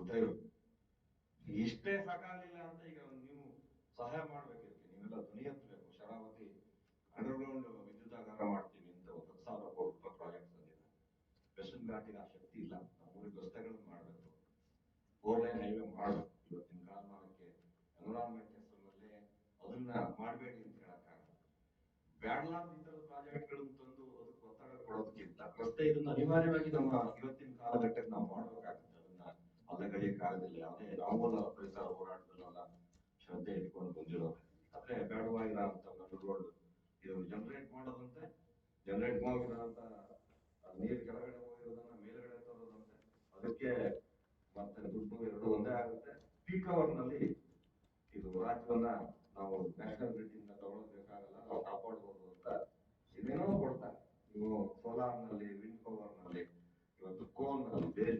ಗೊತ್ತಾಯಿರು. ಇಷ್ಟೇ ಸಾಕಾಗಲಿಲ್ಲ ಅಂತ ಈಗ ನೀವು ಸಹಾಯ ಮಾಡ್ಬೇಕಿರ್ಲಿ, ನೀವೆಲ್ಲ ಧ್ವನಿ ಎತ್ತಬೇಕು. ಶರಾವತಿ ಅಂಡರ್ಗ್ರೌಂಡ್ ವಿದ್ಯುದಾಗಾರ ಮಾಡ್ತೀವಿ ಅಂತ 10,000 ಕೋಟಿ ರೂಪಾಯಿ ಪ್ರಾಜೆಕ್ಟ್ ಬಂದಿದೆ. ವೆಸ್ಟರ್ನ್ ಘಾಟಿಗೆ ಆ ಶಕ್ತಿ ಇಲ್ಲ. ನಮ್ಮೂರಿಗೆ ರಸ್ತೆಗಳನ್ನು ಮಾಡಬೇಕು, 4 ಲೈನ್ ಹೈವೇ ಮಾಡಬೇಕು. ಇವತ್ತಿನ ಕಾಲಮಾನಕ್ಕೆ ಎನ್ವಿರಾನ್ಮೆಂಟ್ ಹೆಸರಿನಲ್ಲೇ ಅದನ್ನ ಮಾಡಬೇಡಿ ಅಂತ ಹೇಳಕ್ಕಾಗಲ್ಲ. ಬ್ಯಾಡ್ಲಾರ್ದ ಈ ತರದ ಪ್ರಾಜೆಕ್ಟ್ಗಳನ್ನು ತಂದು ಅದಕ್ಕೆ ಒತ್ತಡ ಕೊಡೋದಕ್ಕಿಂತ ರಸ್ತೆ ಇದನ್ನ ಅನಿವಾರ್ಯವಾಗಿ ನಮ್ಮ ಇವತ್ತಿನ ಕಾಲಘಟ್ಟಕ್ಕೆ ನಾವು ಮಾಡಬೇಕಾಗುತ್ತೆ. ಅದನ್ನ ಅಲ್ಲಗಳೆಯಕ್ಕಾಗದಿಲ್ಲ. ಯಾವುದೇ ನಾವು ಪರಿಸರ ಹೋರಾಟದಲ್ಲೆಲ್ಲ ಶ್ರದ್ಧೆ ಇಟ್ಕೊಂಡು ಬಂದಿರೋದು. ಆದ್ರೆ ಬೇಡವಾಗಿರೋಂತ ರೋಡ್ ಇದು ಜನರೇಟ್ ಮಾಡೋದಂತೆ, ಜನರೇಟ್ ಮಾಡಿರೋಂತ ನೀರು ಕೆಳಗಡೆ ಹೋಗಿರೋದನ್ನ ಮೇಲ್ಗಡೆ ತರೋದಂತೆ, ಅದಕ್ಕೆ ಮತ್ತೆ ದುಡ್ಡು ಎರಡು ಒಂದೇ ಆಗುತ್ತೆ. ಪೀಕ್ ಅವರ್ ನಲ್ಲಿ ಇದು ರಾಜ್ಯವನ್ನ ನಾವು ನ್ಯಾಷನಲ್ ಗ್ರಿಡ್ ಇಂದ ತಗೊಳ್ಬೇಕಾಗಲ್ಲ, ನಾವು ಕಾಪಾಡಬಹುದು ಅಂತ ಏನೇನೋ ಕೊಡ್ತಾರೆ. ನೀವು ಸೋಲಾರ್ ನಲ್ಲಿ, ವಿಂಡ್ ಪವರ್ ನಲ್ಲಿ, ಇವತ್ತು ಕೋಲ್ ನಲ್ಲಿ ಬೇರೆ